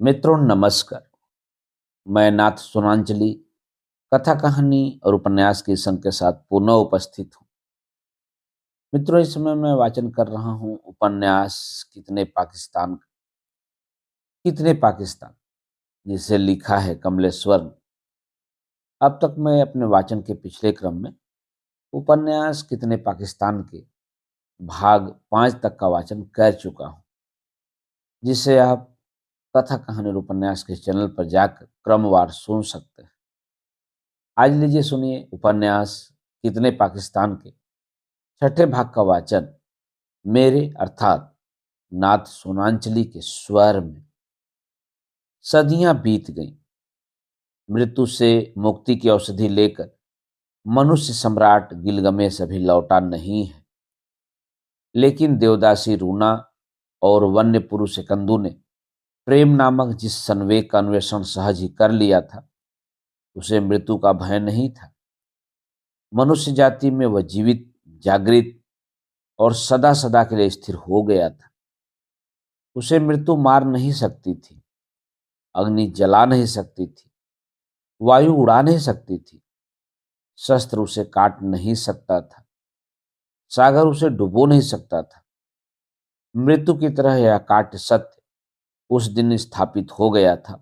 मित्रों नमस्कार। मैं नाथ सुनांजलि कथा कहानी और उपन्यास के संग के साथ पुनः उपस्थित हूँ। मित्रों इस समय मैं वाचन कर रहा हूँ उपन्यास कितने पाकिस्तान जिसे लिखा है कमलेश्वर ने। अब तक मैं अपने वाचन के पिछले क्रम में उपन्यास कितने पाकिस्तान के भाग 5 तक का वाचन कर चुका हूँ, जिसे आप कथा कहानी और उपन्यास के चैनल पर जाकर क्रमवार सुन सकते हैं। आज लीजिए सुनिए उपन्यास कितने पाकिस्तान के छठे भाग का वाचन मेरे अर्थात नाथ सोनांचली के स्वर में। सदियां बीत गईं। मृत्यु से मुक्ति की औषधि लेकर मनुष्य सम्राट गिलगमेश अभी लौटा नहीं है, लेकिन देवदासी रूना और वन्य पुरुष कंदू ने प्रेम नामक जिस संवेग का अन्वेषण सहज ही कर लिया था, उसे मृत्यु का भय नहीं था। मनुष्य जाति में वह जीवित, जागृत और सदा सदा के लिए स्थिर हो गया था। उसे मृत्यु मार नहीं सकती थी, अग्नि जला नहीं सकती थी, वायु उड़ा नहीं सकती थी, शस्त्र उसे काट नहीं सकता था, सागर उसे डुबो नहीं सकता था। मृत्यु की तरह यह काट सत्य उस दिन स्थापित हो गया था,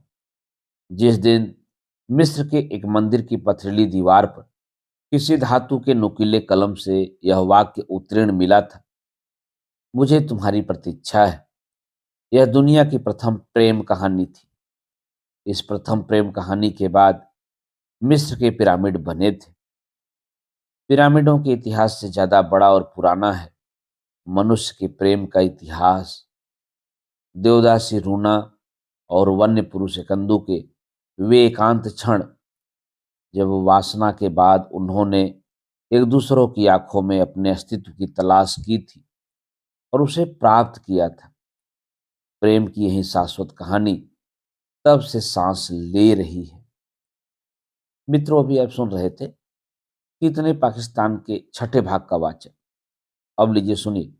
जिस दिन मिस्र के एक मंदिर की पथरीली दीवार पर किसी धातु के नुकीले कलम से यह वाक्य उत्तीर्ण मिला था, मुझे तुम्हारी प्रतीक्षा है। यह दुनिया की प्रथम प्रेम कहानी थी। इस प्रथम प्रेम कहानी के बाद मिस्र के पिरामिड बने थे। पिरामिडों के इतिहास से ज्यादा बड़ा और पुराना है मनुष्य के प्रेम का इतिहास। देवदासी रूना और वन्य पुरुष कंदू के वे एकांत क्षण, जब वासना के बाद उन्होंने एक दूसरों की आंखों में अपने अस्तित्व की तलाश की थी और उसे प्राप्त किया था। प्रेम की यही शाश्वत कहानी तब से सांस ले रही है। मित्रों अभी आप सुन रहे थे कितने पाकिस्तान के छठे भाग का वाचन। अब लीजिए सुनिए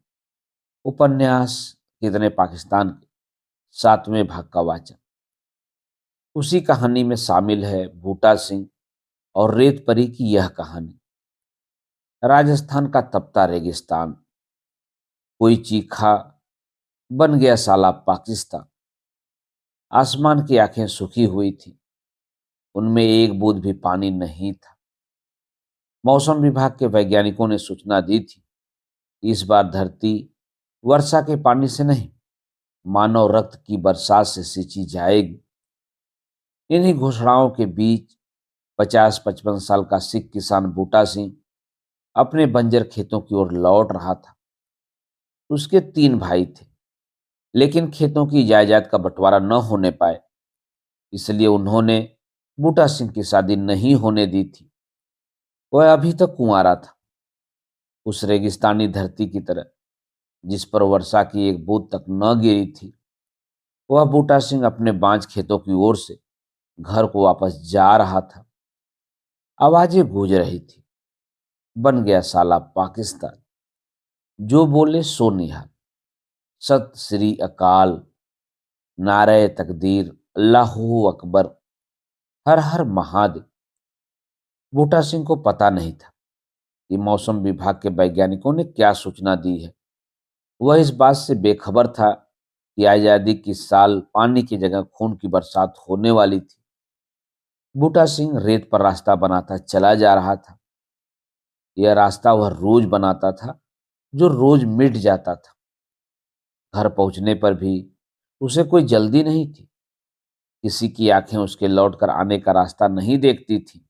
उपन्यास कितने पाकिस्तान के 7वें भाग का वाचन। उसी कहानी में शामिल है बूटा सिंह और रेत परी की यह कहानी। राजस्थान का तपता रेगिस्तान, कोई चीखा, बन गया साला पाकिस्तान। आसमान की आंखें सूखी हुई थी, उनमें एक बूंद भी पानी नहीं था। मौसम विभाग के वैज्ञानिकों ने सूचना दी थी, इस बार धरती वर्षा के पानी से नहीं, मानव रक्त की बरसात से सींची जाएगी। इन्हीं घोषणाओं के बीच 50-55 साल का सिख किसान बूटा सिंह अपने बंजर खेतों की ओर लौट रहा था। उसके 3 भाई थे, लेकिन खेतों की जायदाद का बंटवारा न होने पाए, इसलिए उन्होंने बूटा सिंह की शादी नहीं होने दी थी। वह अभी तक कुंवारा था। उस रेगिस्तानी धरती की तरह जिस पर वर्षा की एक बूंद तक न गिरी थी, वह बूटा सिंह अपने बांझ खेतों की ओर से घर को वापस जा रहा था। आवाजें गूंज रही थी, बन गया साला पाकिस्तान, जो बोले सो निहाल, सत श्री अकाल, नारे तकदीर, अल्लाहू अकबर, हर हर महादेव। बूटा सिंह को पता नहीं था कि मौसम विभाग के वैज्ञानिकों ने क्या सूचना दी है। वह इस बात से बेखबर था कि आजादी की साल पानी की जगह खून की बरसात होने वाली थी। बूटा सिंह रेत पर रास्ता बनाता चला जा रहा था। यह रास्ता वह रोज बनाता था, जो रोज मिट जाता था। घर पहुंचने पर भी उसे कोई जल्दी नहीं थी। किसी की आंखें उसके लौटकर आने का रास्ता नहीं देखती थी।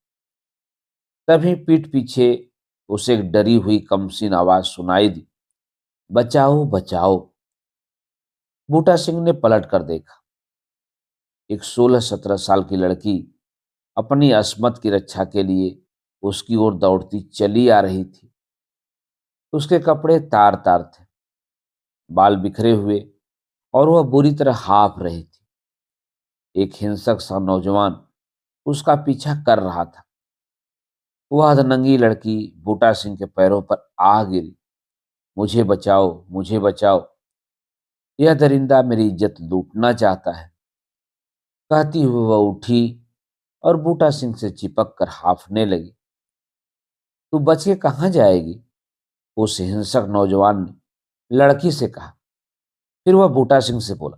तभी पीठ पीछे उसे एक डरी हुई कमसीन आवाज सुनाई दी, बचाओ बचाओ। बूटा सिंह ने पलट कर देखा। एक 16-17 साल की लड़की अपनी अस्मत की रक्षा के लिए उसकी ओर दौड़ती चली आ रही थी। उसके कपड़े तार तार थे, बाल बिखरे हुए, और वह बुरी तरह हाँफ रही थी। एक हिंसक सा नौजवान उसका पीछा कर रहा था। वह अधनंगी लड़की बूटा सिंह के पैरों पर आ गिरी, मुझे बचाओ, मुझे बचाओ। यह दरिंदा मेरी इज्जत लूटना चाहता है। कहती हुई वह उठी और बूटा सिंह से चिपक कर हाफने लगी। तू बच के कहाँ जाएगी? उस हिंसक नौजवान ने लड़की से कहा। फिर वह बूटा सिंह से बोला,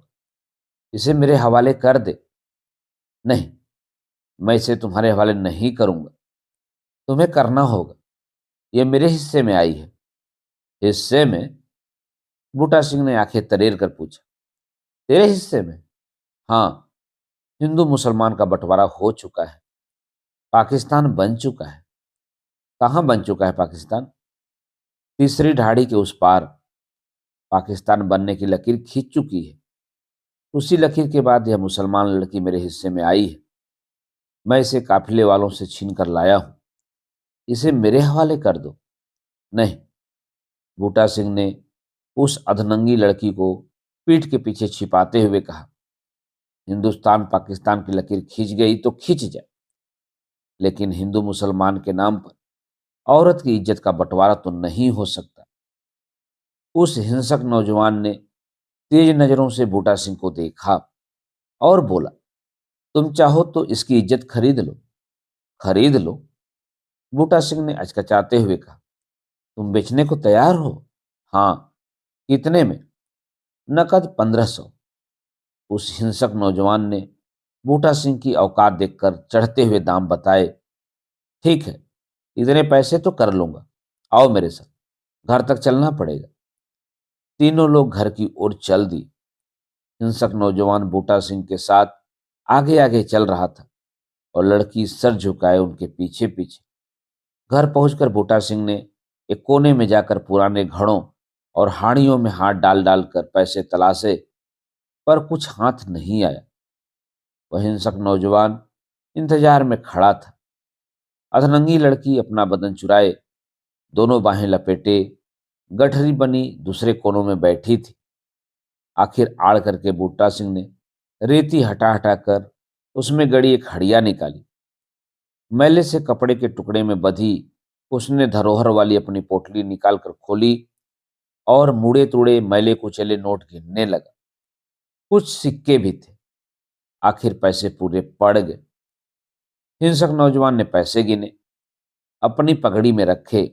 इसे मेरे हवाले कर दे। नहीं, मैं इसे तुम्हारे हवाले नहीं करूंगा। तुम्हें करना होगा, यह मेरे हिस्से में आई है। हिस्से में? बूटा सिंह ने आंखें तरेर कर पूछा। तेरे हिस्से में? हाँ, हिंदू मुसलमान का बंटवारा हो चुका है। पाकिस्तान बन चुका है। कहाँ बन चुका है पाकिस्तान? तीसरी ढाड़ी के उस पार। पाकिस्तान बनने की लकीर खींच चुकी है। उसी लकीर के बाद यह मुसलमान लड़की मेरे हिस्से में आई है। मैं इसे काफिले वालों से छीन कर लाया हूं। इसे मेरे हवाले कर दो। नहीं, बूटा सिंह ने उस अधनंगी लड़की को पीठ के पीछे छिपाते हुए कहा। हिंदुस्तान पाकिस्तान की लकीर खींच गई तो खींच जाए, लेकिन हिंदू मुसलमान के नाम पर औरत की इज्जत का बंटवारा तो नहीं हो सकता। उस हिंसक नौजवान ने तेज नजरों से बूटा सिंह को देखा और बोला, तुम चाहो तो इसकी इज्जत खरीद लो। खरीद लो? बूटा सिंह ने अचकचाते हुए कहा। तुम बेचने को तैयार हो? हाँ। कितने में? नकद 1500। उस हिंसक नौजवान ने बूटा सिंह की औकात देखकर चढ़ते हुए दाम बताए। ठीक है, इतने पैसे तो कर लूंगा। आओ मेरे साथ, घर तक चलना पड़ेगा। तीनों लोग घर की ओर चल दिए। हिंसक नौजवान बूटा सिंह के साथ आगे आगे चल रहा था और लड़की सर झुकाए उनके पीछे पीछे। घर पहुंचकर बूटा सिंह ने एक कोने में जाकर पुराने घड़ों और हाड़ियों में हाथ डाल डाल कर पैसे तलाशे, पर कुछ हाथ नहीं आया। वह हिंसक नौजवान इंतजार में खड़ा था। अधनंगी लड़की अपना बदन चुराए, दोनों बाहें लपेटे, गठरी बनी दूसरे कोनों में बैठी थी। आखिर आड़ करके बूटा सिंह ने रेती हटा हटा कर उसमें गड़ी एक हड़िया निकाली। मैले से कपड़े के टुकड़े में बंधी उसने धरोहर वाली अपनी पोटली निकालकर खोली और मुड़े तुड़े मैले कुचले नोट गिनने लगा। कुछ सिक्के भी थे। आखिर पैसे पूरे पड़ गए। हिंसक नौजवान ने पैसे गिने, अपनी पगड़ी में रखे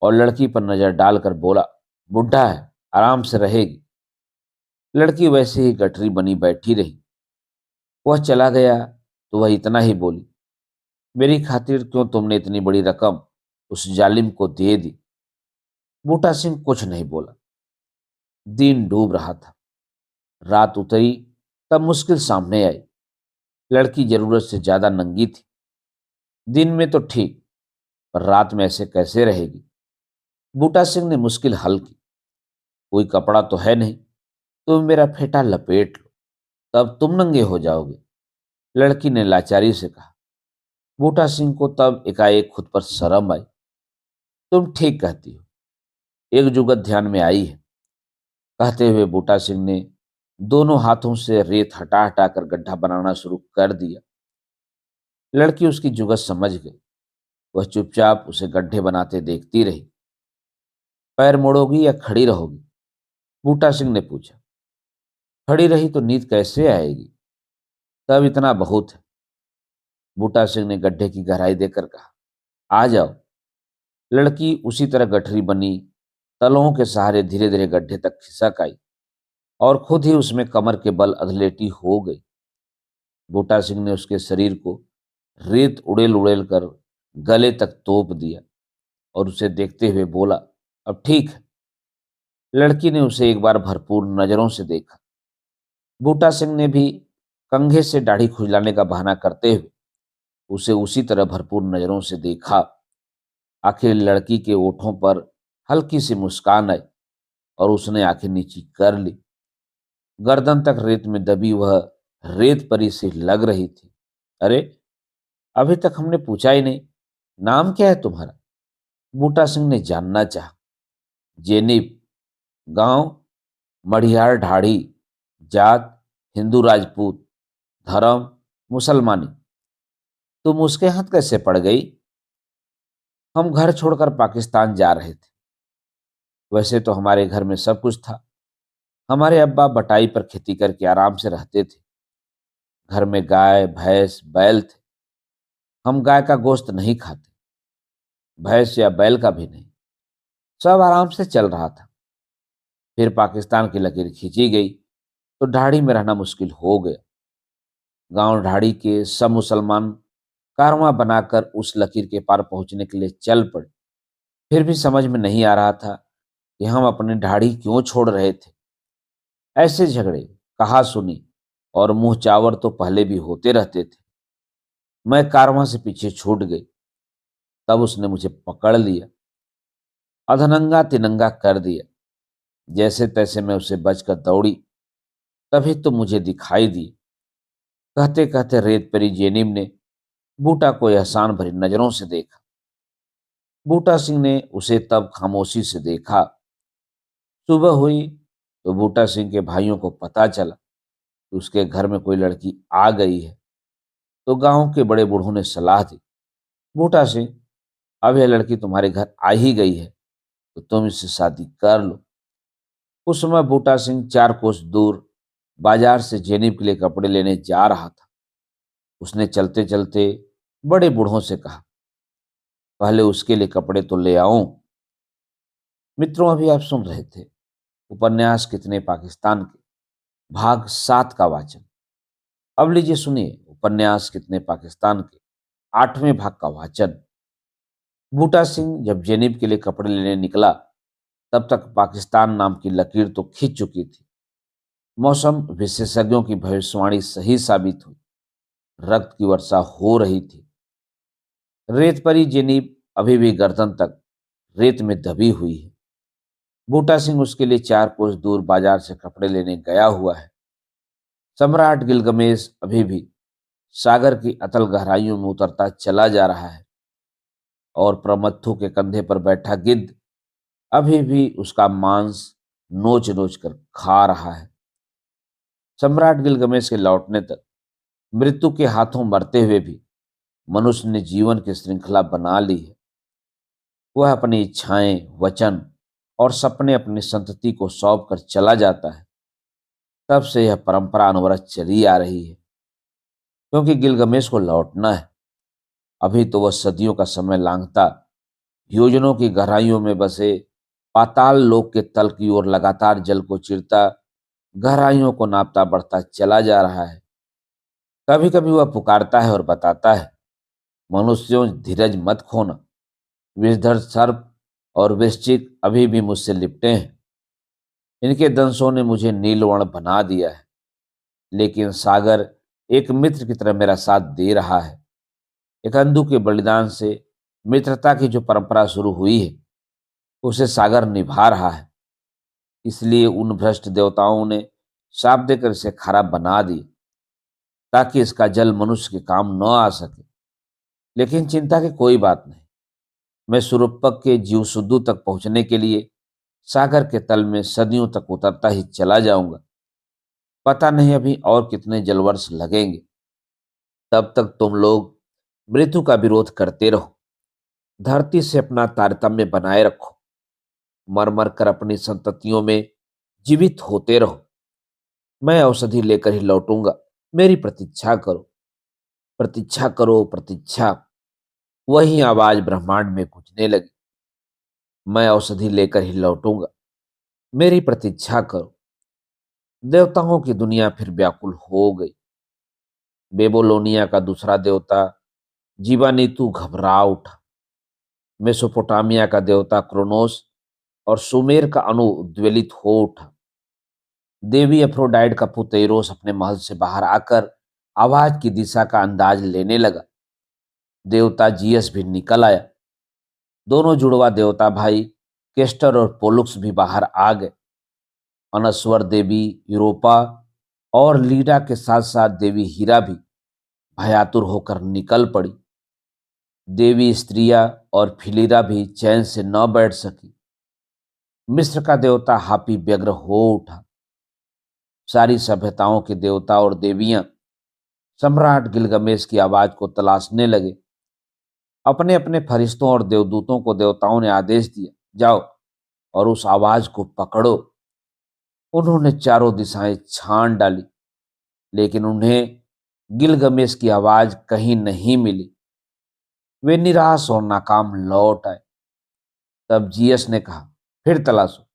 और लड़की पर नजर डालकर बोला, बुढ़ा है, आराम से रहेगी। लड़की वैसे ही गठरी बनी बैठी रही। वह चला गया तो वह इतना ही बोली, मेरी खातिर क्यों तुमने इतनी बड़ी रकम उस जालिम को दे दी? बूटा सिंह कुछ नहीं बोला। दिन डूब रहा था। रात उतरी तब मुश्किल सामने आई। लड़की जरूरत से ज्यादा नंगी थी। दिन में तो ठीक, पर रात में ऐसे कैसे रहेगी? बूटा सिंह ने मुश्किल हल की। कोई कपड़ा तो है नहीं, तुम मेरा फेटा लपेट लो, तब तुम नंगे हो जाओगे। लड़की ने लाचारी से कहा। बूटा सिंह को तब एकाएक खुद पर शर्म आई। तुम ठीक कहती हो, एक जुगत ध्यान में आई है। कहते हुए बूटा सिंह ने दोनों हाथों से रेत हटा हटा कर गड्ढा बनाना शुरू कर दिया। लड़की उसकी जुगत समझ गई। वह चुपचाप उसे गड्ढे बनाते देखती रही। पैर मोड़ोगी या खड़ी रहोगी? बूटा सिंह ने पूछा। खड़ी रही तो नींद कैसे आएगी? तब इतना बहुत है। बूटा सिंह ने गड्ढे की गहराई देकर कहा, आ जाओ। लड़की उसी तरह गठरी बनी तलों के सहारे धीरे धीरे गड्ढे तक खिसक आई और खुद ही उसमें कमर के बल अधलेटी हो गई। बूटा सिंह ने उसके शरीर को रेत उड़ेल उड़ेल कर गले तक तोप दिया और उसे देखते हुए बोला, अब ठीक है। लड़की ने उसे एक बार भरपूर नजरों से देखा। बूटा सिंह ने भी कंघे से दाढ़ी खुजलाने का बहाना करते हुए उसे उसी तरह भरपूर नजरों से देखा। आखिर लड़की के ओठों पर हल्की सी मुस्कान आई और उसने आंखें नीची कर ली। गर्दन तक रेत में दबी वह रेत परी सी लग रही थी। अरे, अभी तक हमने पूछा ही नहीं, नाम क्या है तुम्हारा? बूटा सिंह ने जानना चाहा। जेनिब। गांव? मढ़ियार ढाड़ी। जात? हिंदू राजपूत। धर्म? मुसलमानी। तुम उसके हाथ कैसे पड़ गई? हम घर छोड़कर पाकिस्तान जा रहे थे। वैसे तो हमारे घर में सब कुछ था। हमारे अब्बा बटाई पर खेती करके आराम से रहते थे। घर में गाय भैंस बैल थे। हम गाय का गोश्त नहीं खाते, भैंस या बैल का भी नहीं। सब आराम से चल रहा था। फिर पाकिस्तान की लकीर खींची गई तो ढाड़ी में रहना मुश्किल हो गया। गांव ढाड़ी के सब मुसलमान कारवां बनाकर उस लकीर के पार पहुंचने के लिए चल पड़े। फिर भी समझ में नहीं आ रहा था कि हम अपनी ढाड़ी क्यों छोड़ रहे थे। ऐसे झगड़े, कहा सुनी और मुंह चावर तो पहले भी होते रहते थे। मैं कारवां से पीछे छूट गई। तब उसने मुझे पकड़ लिया, अधनंगा तिनंगा कर दिया। जैसे तैसे मैं उसे बचकर दौड़ी। तभी तो मुझे दिखाई दी। कहते कहते रेत परी जेनिम ने बूटा को एहसान भरी नजरों से देखा। बूटा सिंह ने उसे तब खामोशी से देखा। सुबह हुई तो बूटा सिंह के भाइयों को पता चला कि उसके घर में कोई लड़की आ गई है। तो गांव के बड़े बूढ़ों ने सलाह दी, बूटा सिंह, अब यह लड़की तुम्हारे घर आ ही गई है तो तुम इससे शादी कर लो। उस समय बूटा सिंह 4 कोस दूर बाजार से जेनिब के लिए कपड़े लेने जा रहा था। उसने चलते चलते बड़े बूढ़ों से कहा, पहले उसके लिए कपड़े तो ले आऊं। मित्रों, अभी आप सुन रहे थे उपन्यास कितने पाकिस्तान के भाग 7 का वाचन। अब लीजिए सुनिए उपन्यास कितने पाकिस्तान के 8वें भाग का वाचन। बूटा सिंह जब जेनिब के लिए कपड़े लेने निकला तब तक पाकिस्तान नाम की लकीर तो खिंच चुकी थी। मौसम विशेषज्ञों की भविष्यवाणी सही साबित हुई। रक्त की वर्षा हो रही थी। रेत परी जेनिब अभी भी गर्दन तक रेत में दबी हुई है। बूटा सिंह उसके लिए 4 कोस दूर बाजार से कपड़े लेने गया हुआ है। सम्राट गिलगमेश अभी भी सागर की अतल गहराइयों में उतरता चला जा रहा है और प्रमत्थु के कंधे पर बैठा गिद्ध अभी भी उसका मांस नोच नोच कर खा रहा है। सम्राट गिलगमेश के लौटने तक मृत्यु के हाथों मरते हुए भी मनुष्य ने जीवन की श्रृंखला बना ली है। वह अपनी इच्छाएं, वचन और सपने अपनी संतति को सौंप कर चला जाता है। तब से यह परंपरा अनवरत चली आ रही है, क्योंकि गिलगमेश को लौटना है। अभी तो वह सदियों का समय लांघता योजनों की गहराइयों में बसे पाताल लोक के तल की ओर लगातार जल को चिरता गहराइयों को नापता बढ़ता चला जा रहा है। कभी कभी वह पुकारता है और बताता है, मनुष्यों धीरज मत खोना, विषधर सर्प और वृश्चिक अभी भी मुझसे लिपटे हैं। इनके दंशों ने मुझे नीलवर्ण बना दिया है, लेकिन सागर एक मित्र की तरह मेरा साथ दे रहा है। एक अंधु के बलिदान से मित्रता की जो परंपरा शुरू हुई है उसे सागर निभा रहा है। इसलिए उन भ्रष्ट देवताओं ने शाप देकर इसे खराब बना दी ताकि इसका जल मनुष्य के काम न आ सके। लेकिन चिंता की कोई बात नहीं। मैं सुरुपक के जीवसुद्धू तक पहुंचने के लिए सागर के तल में सदियों तक उतरता ही चला जाऊंगा। पता नहीं अभी और कितने जलवर्ष लगेंगे। तब तक तुम लोग मृत्यु का विरोध करते रहो, धरती से अपना तारतम्य बनाए रखो, मर मर कर अपनी संततियों में जीवित होते रहो। मैं औषधि लेकर ही लौटूंगा, मेरी प्रतीक्षा करो, प्रतीक्षा करो, प्रतीक्षा। वही आवाज ब्रह्मांड में गूंजने लगी, मैं औषधि लेकर ही लौटूंगा, मेरी प्रतीक्षा करो। देवताओं की दुनिया फिर व्याकुल हो गई। बेबोलोनिया का दूसरा देवता जीवानीतु घबरा उठा। मेसोपोटामिया का देवता क्रोनोस और सुमेर का अणु उद्वेलित हो उठा। देवी अफ्रोडाइट का पुत्र एरोस अपने महल से बाहर आकर आवाज की दिशा का अंदाज लेने लगा। देवता जियस भी निकल आया। दोनों जुड़वा देवता भाई केस्टर और पोलुक्स भी बाहर आ गए। अनस्वर देवी यूरोपा और लीडा के साथ साथ देवी हीरा भी भयातुर होकर निकल पड़ी। देवी स्त्रिया और फिलीरा भी चैन से न बैठ सकी। मिस्र का देवता हापी व्यग्र हो उठा। सारी सभ्यताओं के देवता और देवियां सम्राट गिलगमेश की आवाज को तलाशने लगे। अपने अपने फरिश्तों और देवदूतों को देवताओं ने आदेश दिया, जाओ और उस आवाज को पकड़ो। उन्होंने चारों दिशाएं छान डाली, लेकिन उन्हें गिलगमेश की आवाज कहीं नहीं मिली। वे निराश और नाकाम लौट आए। तब जीएस ने कहा, फिर तलाशो,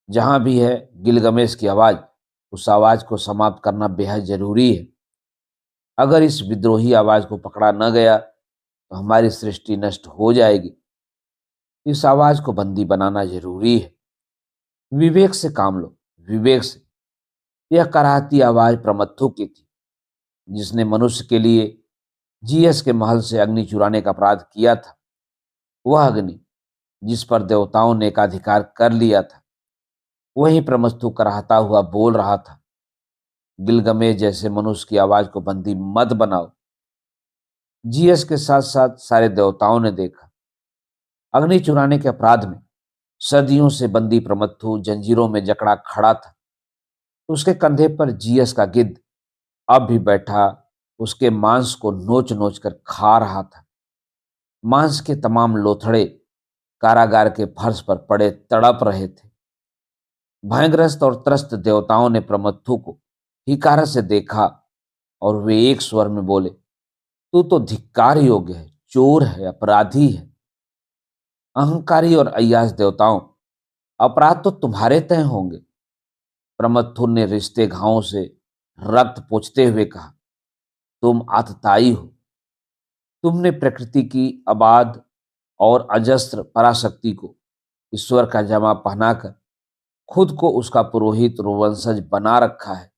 जहां भी है गिलगमेश की आवाज, उस आवाज को समाप्त करना बेहद जरूरी है। अगर इस विद्रोही आवाज को पकड़ा न गया तो हमारी सृष्टि नष्ट हो जाएगी। इस आवाज को बंदी बनाना जरूरी है। विवेक से काम लो, विवेक से। यह कराहती आवाज प्रमथु की थी, जिसने मनुष्य के लिए जीएस के महल से अग्नि चुराने का अपराध किया था। वह अग्नि जिस पर देवताओं ने एकाधिकार कर लिया था, वही प्रमथु कराहता हुआ बोल रहा था, गिलगमेश जैसे मनुष्य की आवाज को बंदी मत बनाओ। जीएस के साथ साथ सारे देवताओं ने देखा, अग्नि चुराने के अपराध में सदियों से बंदी प्रमथु जंजीरों में जकड़ा खड़ा था। उसके कंधे पर जीएस का गिद्ध अब भी बैठा उसके मांस को नोच नोच कर खा रहा था। मांस के तमाम लोथड़े कारागार के फर्श पर पड़े तड़प रहे थे। भयग्रस्त और त्रस्त देवताओं ने प्रमथु को हिकारत से देखा और वे एक स्वर में बोले, तू तो धिक्कार योग्य है, चोर है, अपराधी है। अहंकारी और अय्यास देवताओं, अपराध तो तुम्हारे तय होंगे। प्रमथु ने रिश्ते घावों से रक्त पोंछते हुए कहा, तुम आतताई हो। तुमने प्रकृति की अबाध और अजस्त्र पराशक्ति को ईश्वर का जामा पहनाकर खुद को उसका पुरोहित वंशज बना रखा है।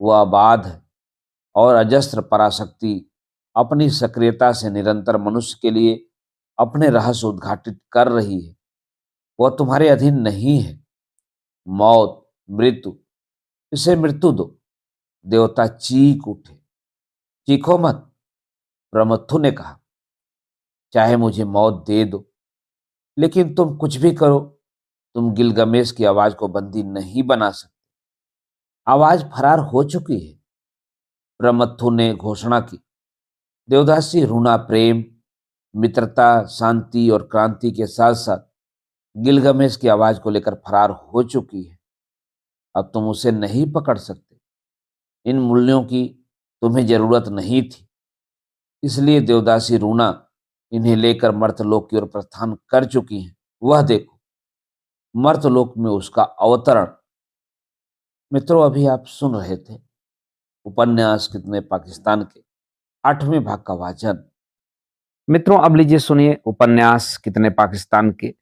वह अबाध है और अजस्त्र पराशक्ति अपनी सक्रियता से निरंतर मनुष्य के लिए अपने रहस्य उद्घाटित कर रही है। वह तुम्हारे अधीन नहीं है। मौत, मृत्यु, इसे मृत्यु दो। देवता चीख उठे। चीखो मत, प्रमथु ने कहा, चाहे मुझे मौत दे दो, लेकिन तुम कुछ भी करो, तुम गिलगमेश की आवाज को बंदी नहीं बना सकते। आवाज फरार हो चुकी है। प्रमथु ने घोषणा की। देवदासी रूना प्रेम, मित्रता, शांति और क्रांति के साथ साथ गिलगमेश की आवाज को लेकर फरार हो चुकी है। अब तुम उसे नहीं पकड़ सकते। इन मूल्यों की तुम्हें जरूरत नहीं थी, इसलिए देवदासी रूना इन्हें लेकर मर्तलोक की ओर प्रस्थान कर चुकी हैं। वह देखो, मर्तलोक में उसका अवतरण। मित्रों, अभी आप सुन रहे थे उपन्यास कितने पाकिस्तान के 8वें भाग का वाचन। मित्रों, अब लीजिए सुनिए उपन्यास कितने पाकिस्तान के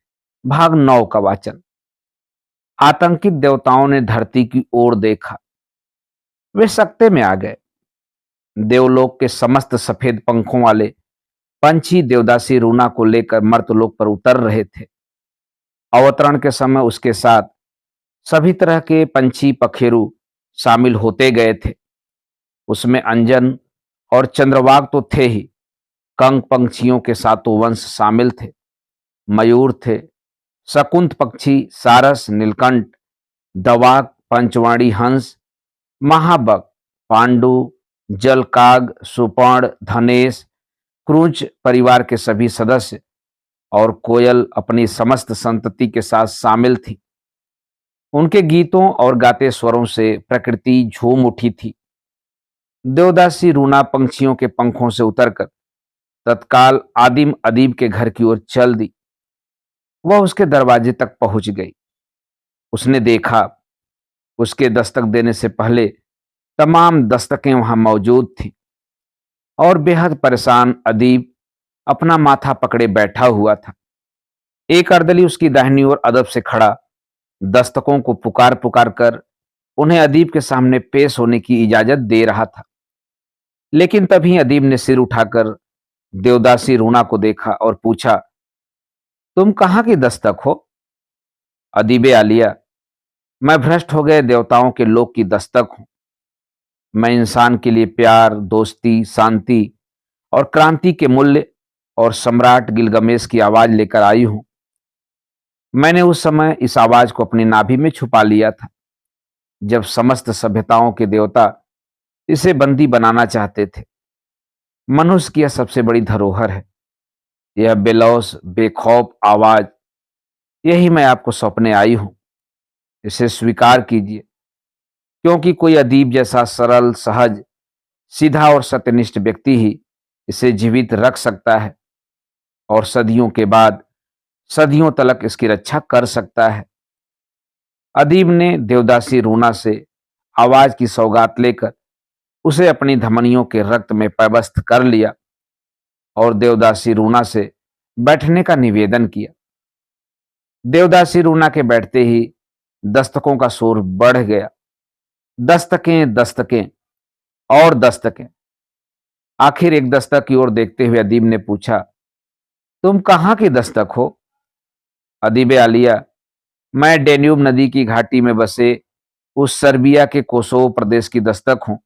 भाग 9 का वाचन। आतंकित देवताओं ने धरती की ओर देखा। वे सकते में आ गए। देवलोक के समस्त सफेद पंखों वाले पंछी देवदासी रूना को लेकर मर्तलोक पर उतर रहे थे। अवतरण के समय उसके साथ सभी तरह के पंछी पखेरु शामिल होते गए थे। उसमें अंजन और चंद्रवाग तो थे ही, कंक पंछियों के सातों वंश शामिल थे। मयूर थे, शकुंत पक्षी, सारस, नीलकंठ, दवाक, पंचवाणी हंस, महाबक, पांडु, जलकाग, सुपर्ण, धनेश, क्रूंच परिवार के सभी सदस्य और कोयल अपनी समस्त संतति के साथ शामिल थी। उनके गीतों और गाते स्वरों से प्रकृति झूम उठी थी। देवदासी रूना पंछियों के पंखों से उतरकर तत्काल आदिम अदीब के घर की ओर चल दी। वह उसके दरवाजे तक पहुंच गई। उसने देखा, उसके दस्तक देने से पहले तमाम दस्तकें वहां मौजूद थीं और बेहद परेशान अदीब अपना माथा पकड़े बैठा हुआ था। एक अर्दली उसकी दाहिनी ओर अदब से खड़ा दस्तकों को पुकार पुकार कर उन्हें अदीब के सामने पेश होने की इजाजत दे रहा था। लेकिन तभी अदीब ने सिर उठाकर देवदासी रूना को देखा और पूछा, तुम कहाँ की दस्तक हो? अदीबे आलिया, मैं भ्रष्ट हो गए देवताओं के लोक की दस्तक हूं। मैं इंसान के लिए प्यार, दोस्ती, शांति और क्रांति के मूल्य और सम्राट गिलगमेश की आवाज लेकर आई हूं। मैंने उस समय इस आवाज को अपनी नाभि में छुपा लिया था, जब समस्त सभ्यताओं के देवता इसे बंदी बनाना चाहते थे। मनुष्य की यह सबसे बड़ी धरोहर है। यह बेलौस, बेखौफ आवाज, यही मैं आपको सौंपने आई हूं। इसे स्वीकार कीजिए, क्योंकि कोई अदीब जैसा सरल, सहज, सीधा और सत्यनिष्ठ व्यक्ति ही इसे जीवित रख सकता है और सदियों के बाद सदियों तलक इसकी रक्षा कर सकता है। अदीब ने देवदासी रूना से आवाज की सौगात लेकर उसे अपनी धमनियों के रक्त में पैबस्त कर लिया और देवदासी रूना से बैठने का निवेदन किया। देवदासी रूना के बैठते ही दस्तकों का शोर बढ़ गया। दस्तकें दस्तकें और दस्तकें। आखिर एक दस्तक की ओर देखते हुए अदीब ने पूछा, तुम कहां की दस्तक हो? अदीब आलिया, मैं डेन्यूब नदी की घाटी में बसे उस सर्बिया के कोसोवो प्रदेश की दस्तक हूं,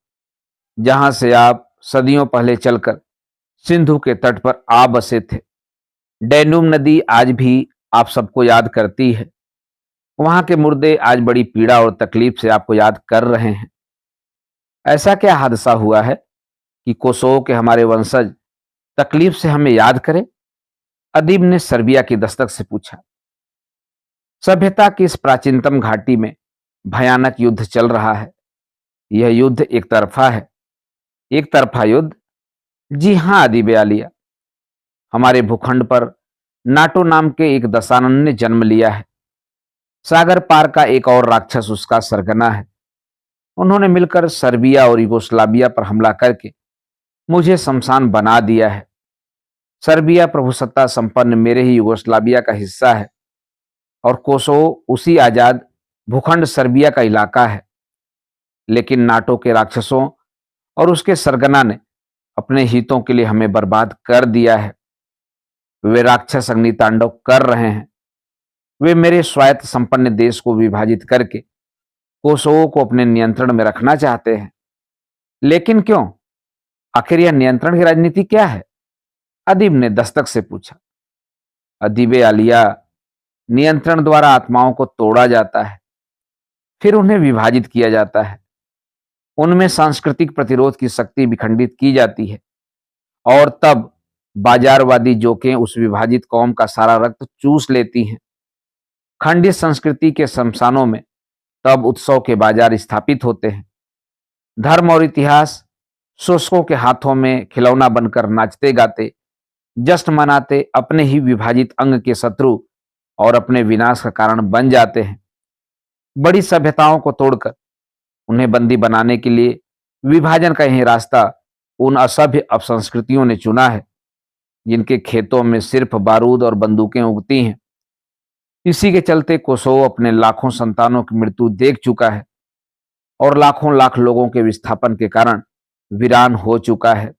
जहां से आप सदियों पहले चलकर सिंधु के तट पर आ बसे थे। डैन्यूब नदी आज भी आप सबको याद करती है। वहां के मुर्दे आज बड़ी पीड़ा और तकलीफ से आपको याद कर रहे हैं। ऐसा क्या हादसा हुआ है कि कोसोवो के हमारे वंशज तकलीफ से हमें याद करें? अदीब ने सर्बिया की दस्तक से पूछा। सभ्यता की इस प्राचीनतम घाटी में भयानक युद्ध चल रहा है। यह युद्ध एक तरफा है। एक तरफा युद्ध? जी हां अदीब आलिया, हमारे भूखंड पर नाटो नाम के एक दशानन ने जन्म लिया है। सागर पार का एक और राक्षस उसका सरगना है। उन्होंने मिलकर सर्बिया और युगोस्लाविया पर हमला करके मुझे शमशान बना दिया है। सर्बिया प्रभुसत्ता संपन्न मेरे ही युगोस्लाविया का हिस्सा है और कोसोवो उसी आजाद भूखंड सर्बिया का इलाका है। लेकिन नाटो के राक्षसों और उसके सरगना ने अपने हितों के लिए हमें बर्बाद कर दिया है। वे राक्षस अग्नितांडव कर रहे हैं। वे मेरे स्वायत्त संपन्न देश को विभाजित करके कोसोवो को अपने नियंत्रण में रखना चाहते हैं। लेकिन क्यों? आखिर यह नियंत्रण की राजनीति क्या है? अदीब ने दस्तक से पूछा। अदीबे आलिया, नियंत्रण द्वारा आत्माओं को तोड़ा जाता है, फिर उन्हें विभाजित किया जाता है। उनमें सांस्कृतिक प्रतिरोध की शक्ति विखंडित की जाती है और तब बाजारवादी जोकें उस विभाजित कौम का सारा रक्त चूस लेती हैं। खंडित संस्कृति के शमशानों में तब उत्सव के बाजार स्थापित होते हैं। धर्म और इतिहास शोषकों के हाथों में खिलौना बनकर नाचते गाते, जश्न मनाते अपने ही विभाजित अंग के शत्रु और अपने विनाश का कारण बन जाते हैं। बड़ी सभ्यताओं को तोड़कर उन्हें बंदी बनाने के लिए विभाजन का यही रास्ता उन असभ्य अपसंस्कृतियों ने चुना है, जिनके खेतों में सिर्फ बारूद और बंदूकें उगती हैं। इसी के चलते कोसोवो अपने लाखों संतानों की मृत्यु देख चुका है और लाखों लाख लोगों के विस्थापन के कारण वीरान हो चुका है।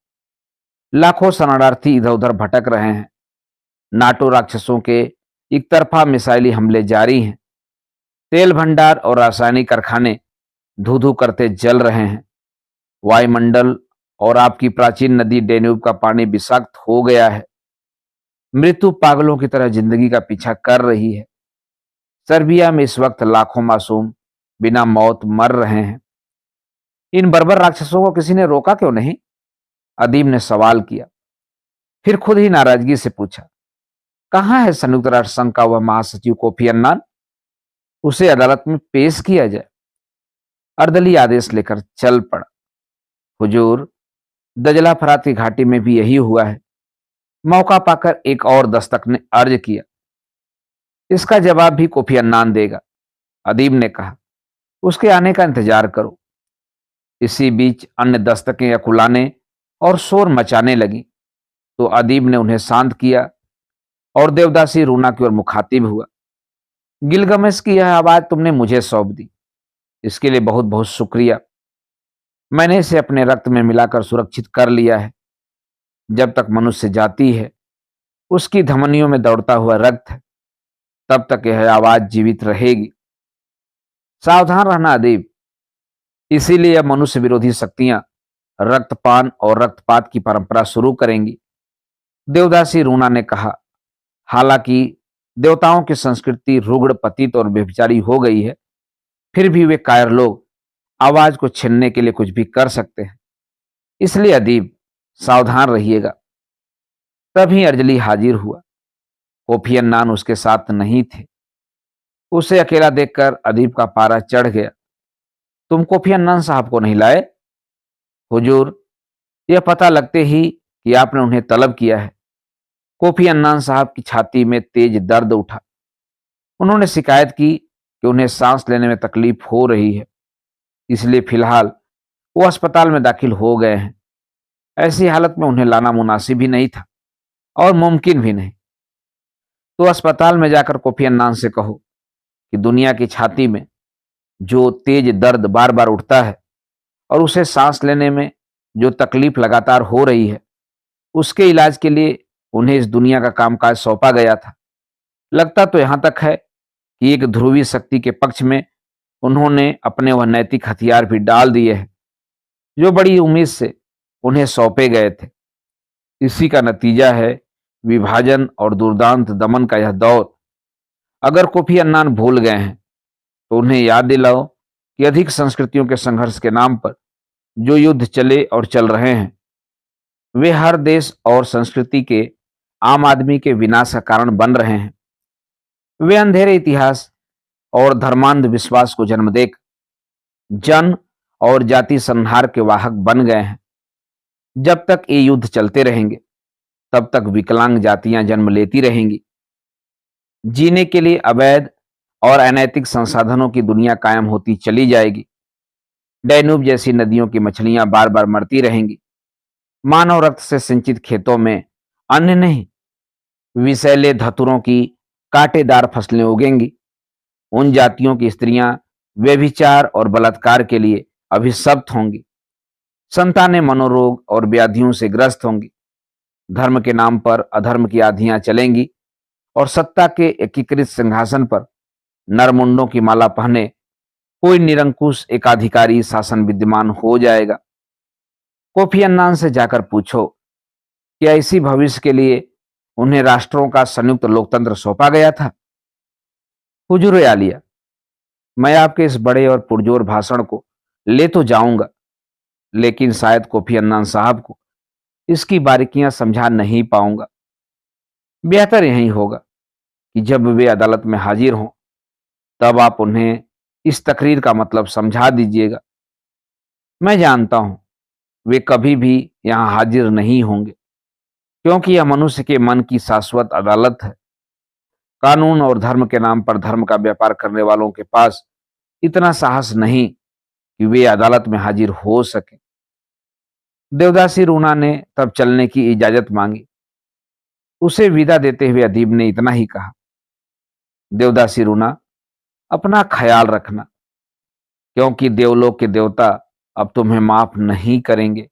लाखों शरणार्थी इधर उधर भटक रहे हैं। नाटो राक्षसों के एक तरफा मिसाइली हमले जारी हैं। तेल भंडार और रासायनिक कारखाने धू धू करते जल रहे हैं। वायुमंडल और आपकी प्राचीन नदी डेन्यूब का पानी विषाक्त हो गया है। मृत्यु पागलों की तरह जिंदगी का पीछा कर रही है। सर्बिया में इस वक्त लाखों मासूम बिना मौत मर रहे हैं। इन बर्बर राक्षसों को किसी ने रोका क्यों नहीं? अदीब ने सवाल किया। फिर खुद ही नाराजगी से पूछा, कहां है संयुक्त राष्ट्र संघ का वह महासचिव कोफी अन्नान? उसे अदालत में पेश किया जाए। अर्दली आदेश लेकर चल पड़ा। हुजूर, दजला फरात की घाटी में भी यही हुआ है। मौका पाकर एक और दस्तक ने अर्ज किया। इसका जवाब भी कोफी अन्नान देगा, अदीब ने कहा। उसके आने का इंतजार करो। इसी बीच अन्य दस्तकें अकुलाने और शोर मचाने लगी तो अदीब ने उन्हें शांत किया और देवदासी रूना की ओर मुखातिब हुआ। गिलगमेश की यह आवाज तुमने मुझे सौंप दी, इसके लिए बहुत बहुत शुक्रिया। मैंने इसे अपने रक्त में मिलाकर सुरक्षित कर लिया है। जब तक मनुष्य जाती है, उसकी धमनियों में दौड़ता हुआ रक्त है, तब तक यह आवाज जीवित रहेगी। सावधान रहना अदीब। इसीलिए अब मनुष्य विरोधी शक्तियां रक्तपान और रक्तपात की परंपरा शुरू करेंगी, देवदासी रूना ने कहा। हालांकि देवताओं की संस्कृति रुग्ण, पतित और व्यभिचारी हो गई है, फिर भी वे कायर लोग आवाज को छीनने के लिए कुछ भी कर सकते हैं। इसलिए अदीब, सावधान रहिएगा। तभी अर्जली हाजिर हुआ। कोफी अन्नान उसके साथ नहीं थे। उसे अकेला देखकर अदीब का पारा चढ़ गया। तुम कोफी अन्नान साहब को नहीं लाए? हुजूर, यह पता लगते ही कि आपने उन्हें तलब किया है, कोफी अन्नान साहब की छाती में तेज दर्द उठा। उन्होंने शिकायत की कि उन्हें सांस लेने में तकलीफ हो रही है, इसलिए फिलहाल वो अस्पताल में दाखिल हो गए हैं। ऐसी हालत में उन्हें लाना मुनासिब ही नहीं था और मुमकिन भी नहीं। तो अस्पताल में जाकर कोफी अन्नान से कहो कि दुनिया की छाती में जो तेज दर्द बार बार उठता है और उसे सांस लेने में जो तकलीफ लगातार हो रही है, उसके इलाज के लिए उन्हें इस दुनिया का कामकाज सौंपा गया था। लगता तो यहां तक है कि एक ध्रुवीय शक्ति के पक्ष में उन्होंने अपने वह नैतिक हथियार भी डाल दिए हैं जो बड़ी उम्मीद से उन्हें सौंपे गए थे। इसी का नतीजा है विभाजन और दुर्दांत दमन का यह दौर। अगर कोफी अन्नान भूल गए हैं तो उन्हें याद दिलाओ कि अधिक संस्कृतियों के संघर्ष के नाम पर जो युद्ध चले और चल रहे हैं, वे हर देश और संस्कृति के आम आदमी के विनाश का कारण बन रहे हैं। वे अंधेरे इतिहास और धर्मांध विश्वास को जन्म देकर जन और जाति संहार के वाहक बन गए हैं। जब तक ये युद्ध चलते रहेंगे, तब तक विकलांग जातियां जन्म लेती रहेंगी। जीने के लिए अवैध और अनैतिक संसाधनों की दुनिया कायम होती चली जाएगी। डैन्यूब जैसी नदियों की मछलियां बार बार मरती रहेंगी। मानव रक्त से सिंचित खेतों में अन्न नहीं, विषैले धतुरों की कांटेदार फसलें उगेंगी। उन जातियों की स्त्रियां व्यभिचार और बलात्कार के लिए अभिशप्त होंगी। संतानें मनोरोग और व्याधियों से ग्रस्त होंगी। धर्म के नाम पर अधर्म की आंधियां चलेंगी और सत्ता के एकीकृत सिंहासन पर नरमुंडों की माला पहने कोई निरंकुश एकाधिकारी शासन विद्यमान हो जाएगा। कोफी अन्नान से जाकर पूछो कि ऐसी भविष्य के लिए उन्हें राष्ट्रों का संयुक्त लोकतंत्र सौंपा गया था। हुजूर आलिया, मैं आपके इस बड़े और पुरजोर भाषण को ले तो जाऊंगा, लेकिन शायद कोफी अन्नान साहब को इसकी बारीकियां समझा नहीं पाऊंगा। बेहतर यही होगा कि जब वे अदालत में हाजिर हों, तब आप उन्हें इस तकरीर का मतलब समझा दीजिएगा। मैं जानता हूं वे कभी भी यहां हाजिर नहीं होंगे, क्योंकि यह मनुष्य के मन की शाश्वत अदालत है। कानून और धर्म के नाम पर धर्म का व्यापार करने वालों के पास इतना साहस नहीं कि वे अदालत में हाजिर हो सके। देवदासी रूना ने तब चलने की इजाजत मांगी। उसे विदा देते हुए अदीब ने इतना ही कहा, देवदासी रूना, अपना ख्याल रखना, क्योंकि देवलोक के देवता अब तुम्हें माफ नहीं करेंगे।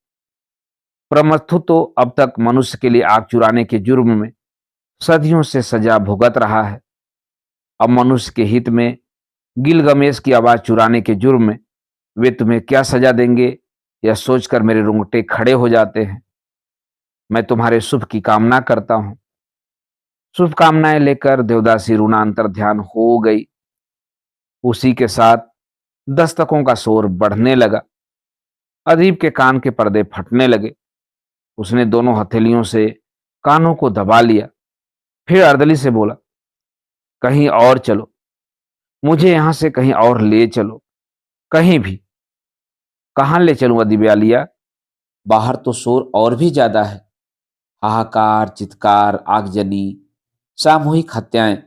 प्रमथु तो अब तक मनुष्य के लिए आग चुराने के जुर्म में सदियों से सजा भुगत रहा है। अब मनुष्य के हित में गिलगमेश की आवाज चुराने के जुर्म में वे तुम्हें क्या सजा देंगे, यह सोचकर मेरे रोंगटे खड़े हो जाते हैं। मैं तुम्हारे शुभ की कामना करता हूं। शुभकामनाएं लेकर देवदासी रूना अंतर ध्यान हो गई। उसी के साथ दस्तकों का शोर बढ़ने लगा। अदीब के कान के पर्दे फटने लगे। उसने दोनों हथेलियों से कानों को दबा लिया, फिर अर्दली से बोला, कहीं और चलो, मुझे यहां से कहीं और ले चलो, कहीं भी। कहां ले चलूं अदीब आलिया? बाहर तो शोर और भी ज्यादा है। हाहाकार, चित्कार, आगजनी, सामूहिक हत्याएं,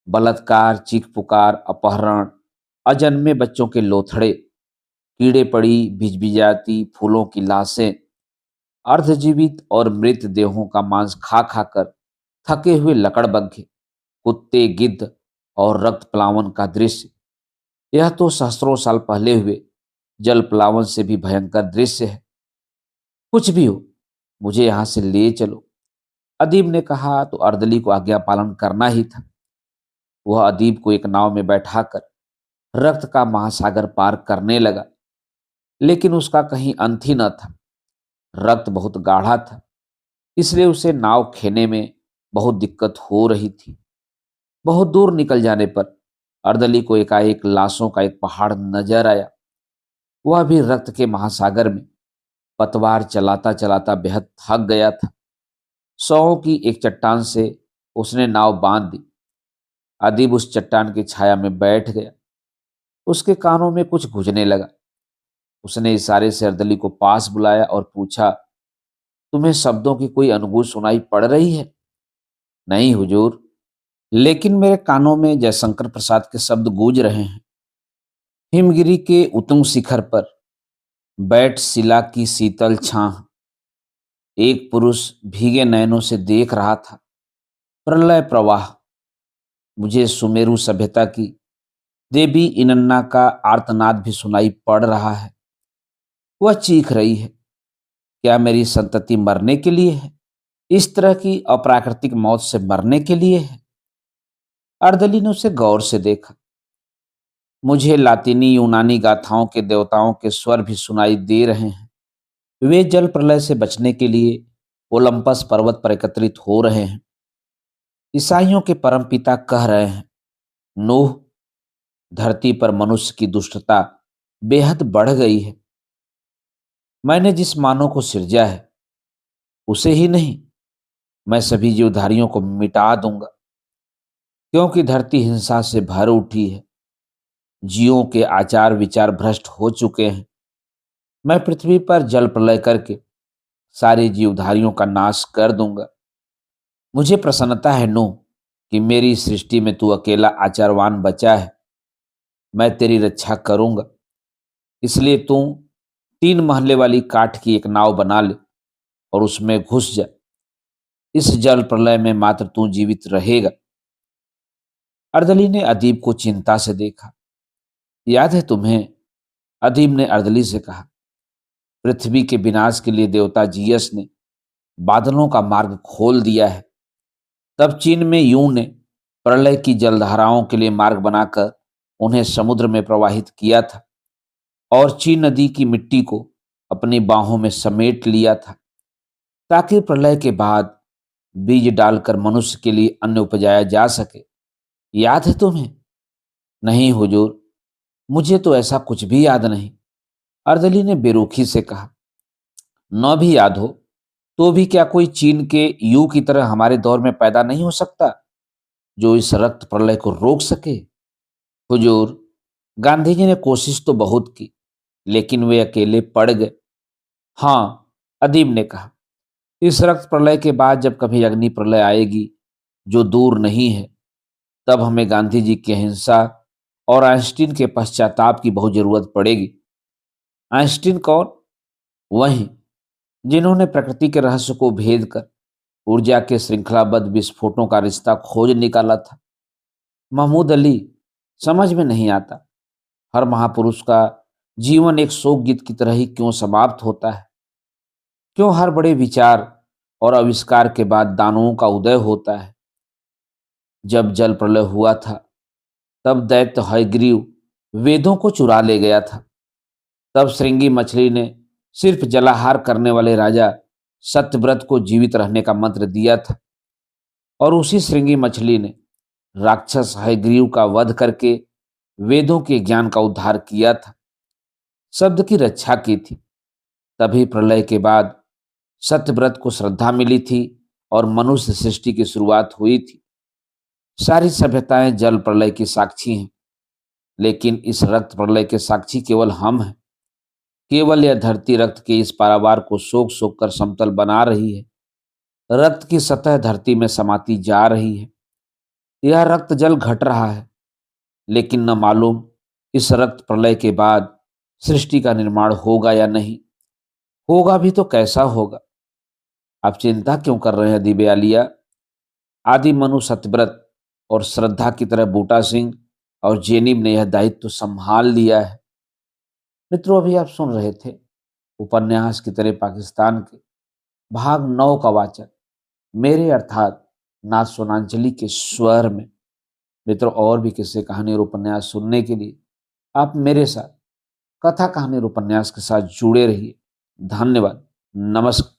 बलात्कार, चीख पुकार, अपहरण, अजन्मे बच्चों के लोथड़े, कीड़े पड़ी भिजभिजाती फूलों की लाशें, अर्धजीवित और मृत देहों का मांस खा खाकर थके हुए लकड़बग्घे, कुत्ते, गिद्ध और रक्त प्लावन का दृश्य। यह तो सहस्त्रों साल पहले हुए जल प्लावन से भी भयंकर दृश्य है। कुछ भी हो, मुझे यहां से ले चलो। अदीब ने कहा तो अर्दली को आज्ञा पालन करना ही था। वह अदीब को एक नाव में बैठाकर रक्त का महासागर पार करने लगा, लेकिन उसका कहीं अंत ही न था। रक्त बहुत गाढ़ा था, इसलिए उसे नाव खेने में बहुत दिक्कत हो रही थी। बहुत दूर निकल जाने पर अर्दली को एकाएक लाशों का एक पहाड़ नजर आया। वह भी रक्त के महासागर में पतवार चलाता चलाता बेहद थक गया था। सौ की एक चट्टान से उसने नाव बांध दी। अदीब उस चट्टान की छाया में बैठ गया। उसके कानों में कुछ गूंजने लगा। उसने इशारे से अर्दली को पास बुलाया और पूछा, तुम्हें शब्दों की कोई अनगुल सुनाई पड़ रही है? नहीं हुजूर, लेकिन मेरे कानों में जयशंकर प्रसाद के शब्द गूंज रहे हैं। हिमगिरी के उत्तुंग शिखर पर बैठ शिला की शीतल छां एक पुरुष भीगे नयनों से देख रहा था प्रलय प्रवाह। मुझे सुमेरु सभ्यता की देवी इनन्ना का आर्तनाद भी सुनाई पड़ रहा है। वह चीख रही है, क्या मेरी संतति मरने के लिए है? इस तरह की अप्राकृतिक मौत से मरने के लिए है? अर्दली ने उसे गौर से देखा। मुझे लातिनी यूनानी गाथाओं के देवताओं के स्वर भी सुनाई दे रहे हैं। वे जल प्रलय से बचने के लिए ओलंपस पर्वत पर एकत्रित हो रहे हैं। ईसाइयों के परमपिता कह रहे हैं, नूह, धरती पर मनुष्य की दुष्टता बेहद बढ़ गई है। मैंने जिस मानव को सिरजा है उसे ही नहीं, मैं सभी जीवधारियों को मिटा दूंगा, क्योंकि धरती हिंसा से भर उठी है। जीवों के आचार विचार भ्रष्ट हो चुके हैं। मैं पृथ्वी पर जल प्रलय करके सारे जीवधारियों का नाश कर दूंगा। मुझे प्रसन्नता है नूह कि मेरी सृष्टि में तू अकेला आचारवान बचा है। मैं तेरी रक्षा करूंगा, इसलिए तू 3 महले वाली काठ की एक नाव बना ले और उसमें घुस जा। इस जल प्रलय में मात्र तू जीवित रहेगा। अर्दली ने अदीब को चिंता से देखा। याद है तुम्हें? अदीब ने अर्दली से कहा, पृथ्वी के विनाश के लिए देवता जियस ने बादलों का मार्ग खोल दिया है। तब चीन में यूं ने प्रलय की जलधाराओं के लिए मार्ग बनाकर उन्हें समुद्र में प्रवाहित किया था और चीन नदी की मिट्टी को अपनी बाहों में समेट लिया था, ताकि प्रलय के बाद बीज डालकर मनुष्य के लिए अन्न उपजाया जा सके। याद है तुम्हें? नहीं हुजूर, मुझे तो ऐसा कुछ भी याद नहीं, अर्दली ने बेरुखी से कहा। न भी याद हो तो भी क्या कोई चीन के यू की तरह हमारे दौर में पैदा नहीं हो सकता जो इस रक्त प्रलय को रोक सके? हुजूर, गांधी जी ने कोशिश तो बहुत की, लेकिन वे अकेले पड़ गए। हाँ, अदीब ने कहा, इस रक्त प्रलय के बाद जब कभी अग्नि प्रलय आएगी जो दूर नहीं है, तब हमें गांधी जी की अहिंसा और आइंस्टीन के पश्चाताप की बहुत जरूरत पड़ेगी। आइंस्टीन कौन? वही जिन्होंने प्रकृति के रहस्य को भेद कर ऊर्जा के श्रृंखलाबद्ध विस्फोटों का रिश्ता खोज निकाला था। महमूद अली, समझ में नहीं आता, हर महापुरुष का जीवन एक शोक गीत की तरह ही क्यों समाप्त होता है? क्यों हर बड़े विचार और आविष्कार के बाद दानवों का उदय होता है? जब जल प्रलय हुआ था, तब दैत्य हयग्रीव वेदों को चुरा ले गया था। तब श्रृंगी मछली ने सिर्फ जलाहार करने वाले राजा सत्यव्रत को जीवित रहने का मंत्र दिया था, और उसी श्रृंगी मछली ने राक्षस हयग्रीव का वध करके वेदों के ज्ञान का उद्धार किया था, शब्द की रक्षा की थी। तभी प्रलय के बाद सत्यव्रत को श्रद्धा मिली थी और मनुष्य सृष्टि की शुरुआत हुई थी। सारी सभ्यताएं जल प्रलय की साक्षी हैं, लेकिन इस रक्त प्रलय के साक्षी केवल हम हैं। केवल यह धरती रक्त के इस पारावार को सोख सोख कर समतल बना रही है। रक्त की सतह धरती में समाती जा रही है। यह रक्त जल घट रहा है, लेकिन न मालूम इस रक्त प्रलय के बाद सृष्टि का निर्माण होगा या नहीं। होगा भी तो कैसा होगा? आप चिंता क्यों कर रहे हैं दीबे आलिया? आदि मनु सत्यव्रत और श्रद्धा की तरह बूटा सिंह और जेनिब ने यह दायित्व संभाल लिया है। मित्रों, अभी आप सुन रहे थे उपन्यास की तरह पाकिस्तान के भाग 9 का वाचन मेरे अर्थात नाथ सोनांचली के स्वर में। मित्रों, और भी किस्से कहानी और उपन्यास सुनने के लिए आप मेरे साथ कथा कहानी और उपन्यास के साथ जुड़े रहिए। धन्यवाद। नमस्कार।